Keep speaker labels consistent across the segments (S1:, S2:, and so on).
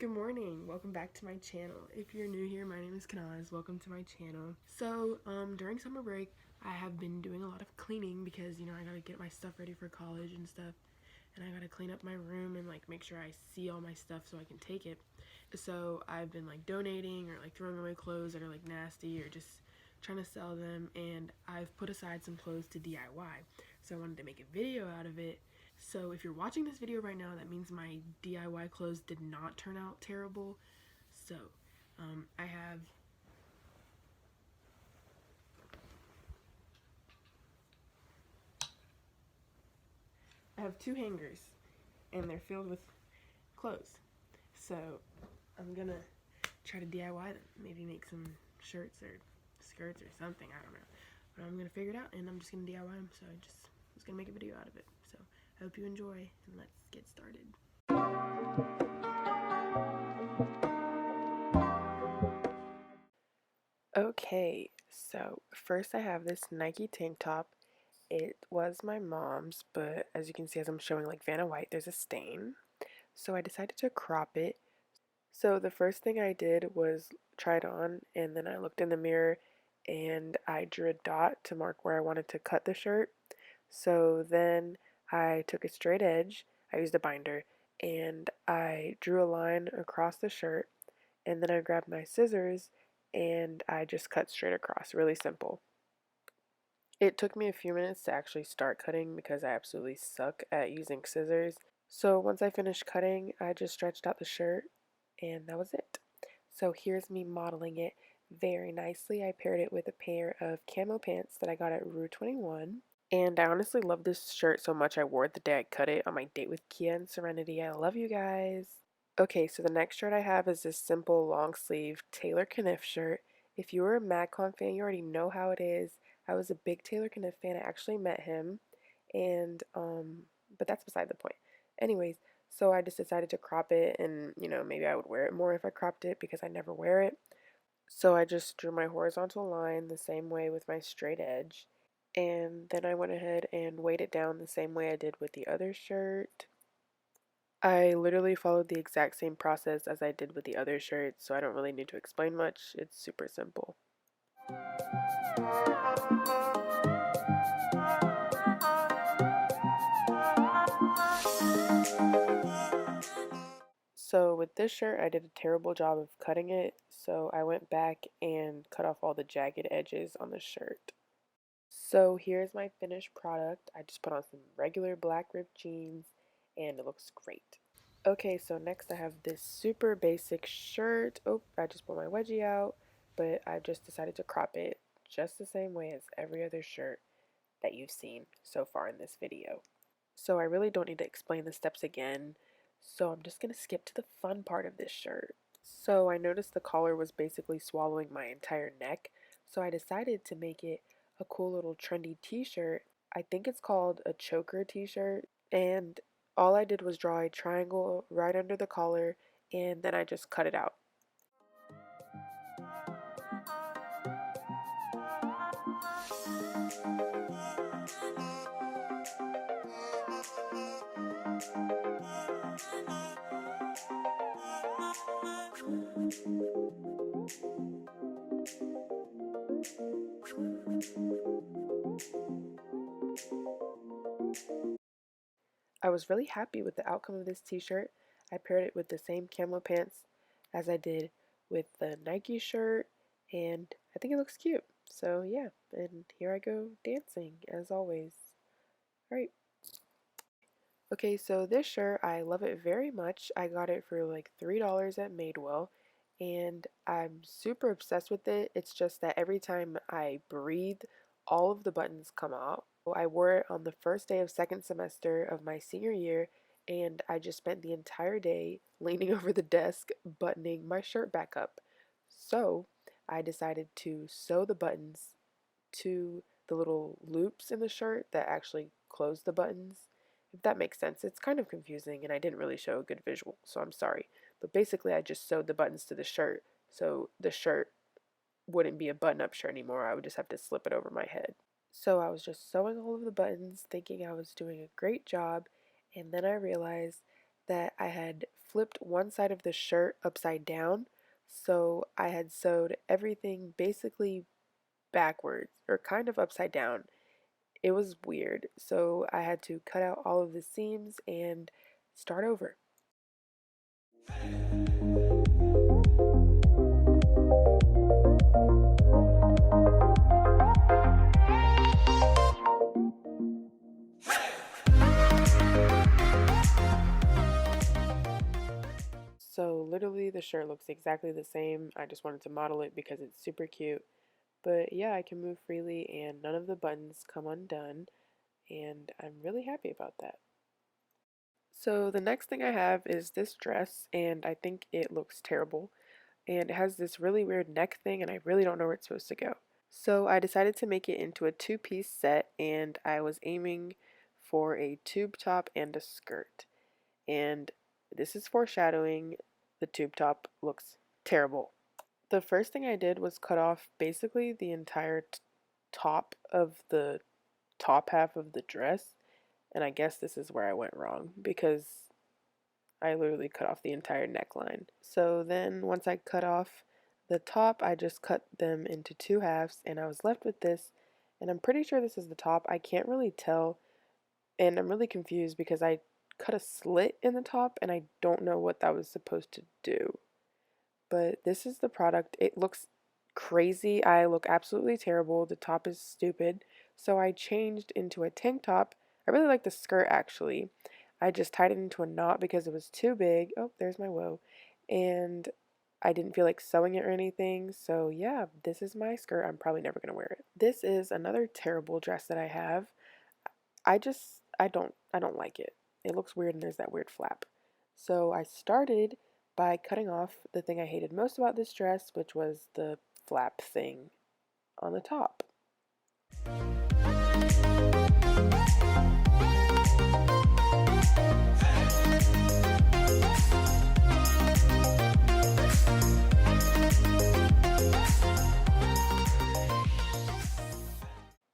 S1: Good morning. Welcome back to my channel. If you're new here, my name is Caniff. Welcome to my channel. So, during summer break, I have been doing a lot of cleaning because, I gotta get my stuff ready for college and stuff. And I gotta clean up my room and, make sure I see all my stuff so I can take it. So, I've been, donating or, throwing away clothes that are, nasty or just trying to sell them. And I've put aside some clothes to DIY. So, I wanted to make a video out of it. So if you're watching this video right now, that means my DIY clothes did not turn out terrible. So I have two hangers and they're filled with clothes. So I'm gonna try to DIY them. Maybe make some shirts or skirts or something, I don't know. But I'm gonna figure it out and I'm just gonna DIY them. So I just was gonna make a video out of it. So I hope you enjoy and let's get started. Okay, so first I have this Nike tank top. It was my mom's, but as you can see, as I'm showing Vanna White, there's a stain. So I decided to crop it. So the first thing I did was try it on, and then I looked in the mirror and I drew a dot to mark where I wanted to cut the shirt. So then I took a straight edge, I used a binder, and I drew a line across the shirt, and then I grabbed my scissors and I just cut straight across, really simple. It took me a few minutes to actually start cutting because I absolutely suck at using scissors. So once I finished cutting, I just stretched out the shirt and that was it. So here's me modeling it very nicely. I paired it with a pair of camo pants that I got at Rue 21. And I honestly love this shirt so much I wore it the day I cut it on my date with Kia and Serenity. I love you guys. Okay, so the next shirt I have is this simple long sleeve Taylor Caniff shirt. If you were a MadCon fan, you already know how it is. I was a big Taylor Caniff fan. I actually met him, and but that's beside the point. Anyways, so I just decided to crop it, and maybe I would wear it more if I cropped it because I never wear it. So I just drew my horizontal line the same way with my straight edge, and then I went ahead and weighed it down the same way I did with the other shirt. I literally followed the exact same process as I did with the other shirts, so I don't really need to explain much. It's super simple. So with this shirt, I did a terrible job of cutting it, so I went back and cut off all the jagged edges on the shirt. So here's my finished product. I just put on some regular black ripped jeans, and it looks great. Okay, so next I have this super basic shirt. Oh, I just pulled my wedgie out, but I just decided to crop it just the same way as every other shirt that you've seen so far in this video. So I really don't need to explain the steps again, so I'm just going to skip to the fun part of this shirt. So I noticed the collar was basically swallowing my entire neck, so I decided to make it a cool little trendy t-shirt. I think it's called a choker t-shirt, and all I did was draw a triangle right under the collar, and then I just cut it out. I was really happy with the outcome of this t-shirt. I paired it with the same camo pants as I did with the Nike shirt, and I think it looks cute. So yeah, and here I go dancing as always. Alright. Okay, so this shirt, I love it very much. I got it for like $3 at Madewell, and I'm super obsessed with it. It's just that every time I breathe, all of the buttons come out. I wore it on the first day of second semester of my senior year, and I just spent the entire day leaning over the desk buttoning my shirt back up. So I decided to sew the buttons to the little loops in the shirt that actually close the buttons. If that makes sense. It's kind of confusing and I didn't really show a good visual, so I'm sorry. But basically I just sewed the buttons to the shirt, so the shirt wouldn't be a button-up shirt anymore. I would just have to slip it over my head. So I was just sewing all of the buttons, thinking I was doing a great job, and then I realized that I had flipped one side of the shirt upside down, so I had sewed everything basically backwards or kind of upside down. It was weird, so I had to cut out all of the seams and start over. So literally the shirt looks exactly the same. I just wanted to model it because it's super cute. But yeah, I can move freely and none of the buttons come undone, and I'm really happy about that. So the next thing I have is this dress, and I think it looks terrible. And it has this really weird neck thing, and I really don't know where it's supposed to go. So I decided to make it into a two-piece set, and I was aiming for a tube top and a skirt. And this is foreshadowing. The tube top looks terrible. The first thing I did was cut off basically the entire top of the top half of the dress, and I guess this is where I went wrong because I literally cut off the entire neckline. So then once I cut off the top, I just cut them into two halves and I was left with this, and I'm pretty sure this is the top. I can't really tell, and I'm really confused because I cut a slit in the top and I don't know what that was supposed to do. But this is the product. It looks crazy. I look absolutely terrible. The top is stupid. So I changed into a tank top. I really like the skirt actually. I just tied it into a knot because it was too big. Oh, there's my woe. And I didn't feel like sewing it or anything. So yeah, this is my skirt. I'm probably never going to wear it. This is another terrible dress that I have. I don't like it. It looks weird and there's that weird flap. So I started by cutting off the thing I hated most about this dress, which was the flap thing on the top.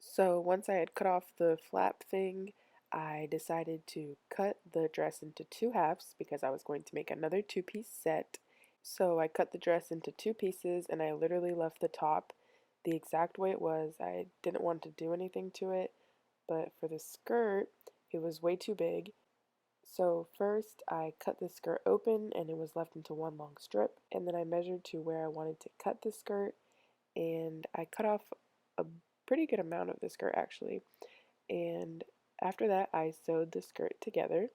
S1: So once I had cut off the flap thing, I decided to cut the dress into two halves because I was going to make another two-piece set. So I cut the dress into two pieces and I literally left the top the exact way it was. I didn't want to do anything to it, but for the skirt, it was way too big. So first I cut the skirt open and it was left into one long strip, and then I measured to where I wanted to cut the skirt, and I cut off a pretty good amount of the skirt actually. And after that I sewed the skirt together.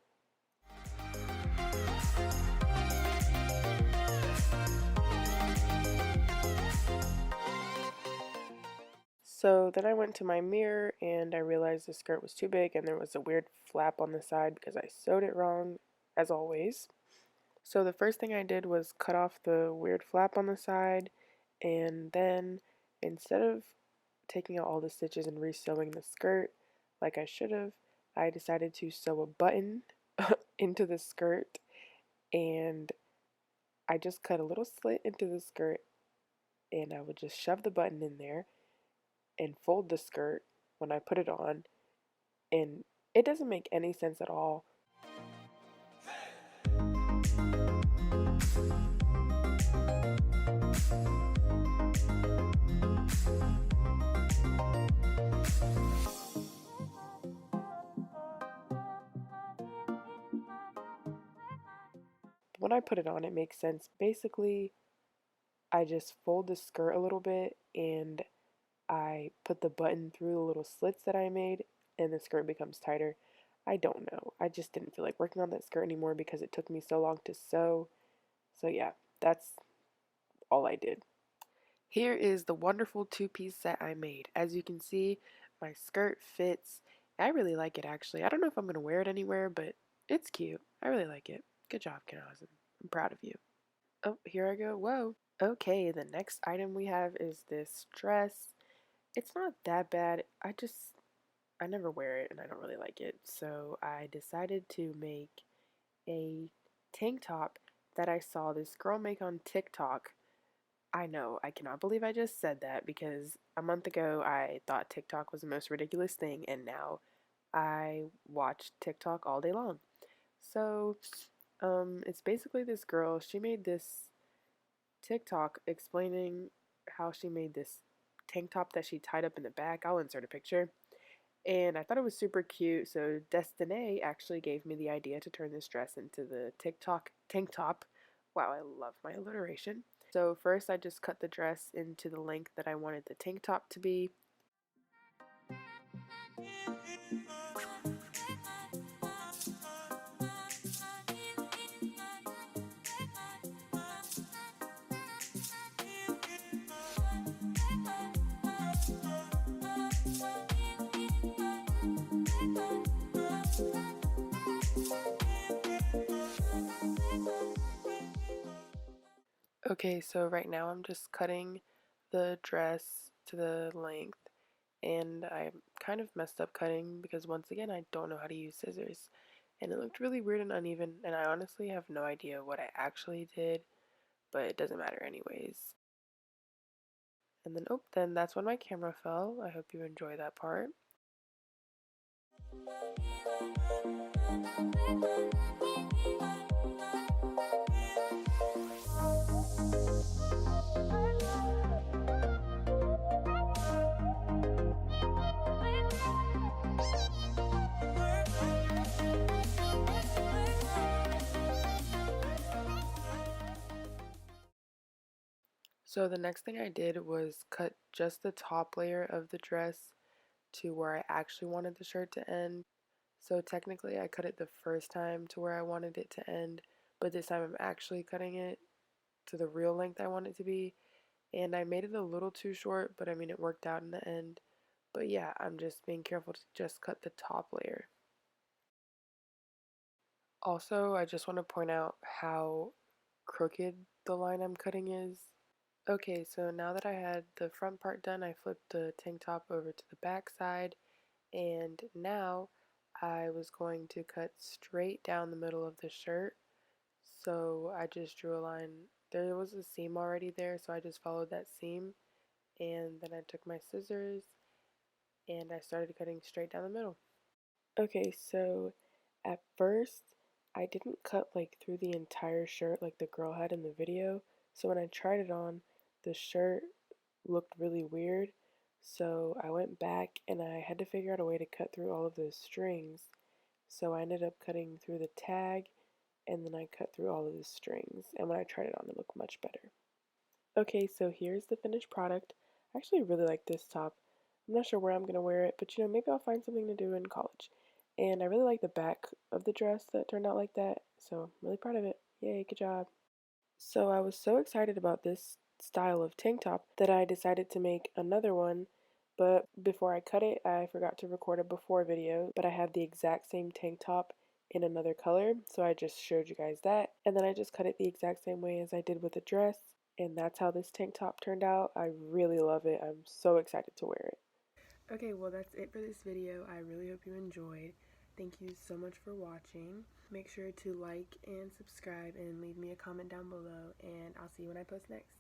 S1: So then I went to my mirror and I realized the skirt was too big and there was a weird flap on the side because I sewed it wrong, as always. So the first thing I did was cut off the weird flap on the side, and then instead of taking out all the stitches and re-sewing the skirt like I should have, I decided to sew a button into the skirt, and I just cut a little slit into the skirt and I would just shove the button in there and fold the skirt when I put it on, and it doesn't make any sense at all. When I put it on, it makes sense. Basically, I just fold the skirt a little bit and I put the button through the little slits that I made, and the skirt becomes tighter. I don't know. I just didn't feel like working on that skirt anymore because it took me so long to sew. So yeah, that's all I did. Here is the wonderful two-piece set I made. As you can see, my skirt fits. I really like it actually. I don't know if I'm going to wear it anywhere, but it's cute. I really like it. Good job, Caniff. I'm proud of you. Oh, here I go. Whoa. Okay, the next item we have is this dress. It's not that bad. I never wear it and I don't really like it. So I decided to make a tank top that I saw this girl make on TikTok. I know, I cannot believe I just said that because a month ago I thought TikTok was the most ridiculous thing, and now I watch TikTok all day long. So It's basically this girl. She made this TikTok explaining how she made this tank top that she tied up in the back. I'll insert a picture. And I thought it was super cute, so Destiny actually gave me the idea to turn this dress into the TikTok tank top. Wow, I love my alliteration. So first I just cut the dress into the length that I wanted the tank top to be. Okay, so right now I'm just cutting the dress to the length, and I kind of messed up cutting because once again I don't know how to use scissors, and it looked really weird and uneven, and I honestly have no idea what I actually did, but it doesn't matter anyways. And then, oh, then that's when my camera fell. I hope you enjoy that part. So the next thing I did was cut just the top layer of the dress to where I actually wanted the shirt to end. So technically I cut it the first time to where I wanted it to end, but this time I'm actually cutting it to the real length I want it to be. And I made it a little too short, but I mean it worked out in the end. But yeah, I'm just being careful to just cut the top layer. Also, I just want to point out how crooked the line I'm cutting is. Okay, so now that I had the front part done, I flipped the tank top over to the back side, and now I was going to cut straight down the middle of the shirt. So I just drew a line. There was a seam already there, so I just followed that seam, and then I took my scissors and I started cutting straight down the middle. Okay, so at first I didn't cut like through the entire shirt like the girl had in the video. So when I tried it on, the shirt looked really weird. So I went back and I had to figure out a way to cut through all of those strings. So I ended up cutting through the tag and then I cut through all of the strings. And when I tried it on, it looked much better. Okay, so here's the finished product. I actually really like this top. I'm not sure where I'm going to wear it, but maybe I'll find something to do in college. And I really like the back of the dress that turned out like that, so I'm really proud of it. Yay, good job. So I was so excited about this style of tank top that I decided to make another one, but before I cut it, I forgot to record a before video, but I have the exact same tank top in another color, so I just showed you guys that. And then I just cut it the exact same way as I did with the dress, and that's how this tank top turned out. I really love it. I'm so excited to wear it. Okay, well that's it for this video. I really hope you enjoyed. Thank you so much for watching. Make sure to like and subscribe and leave me a comment down below, and I'll see you when I post next.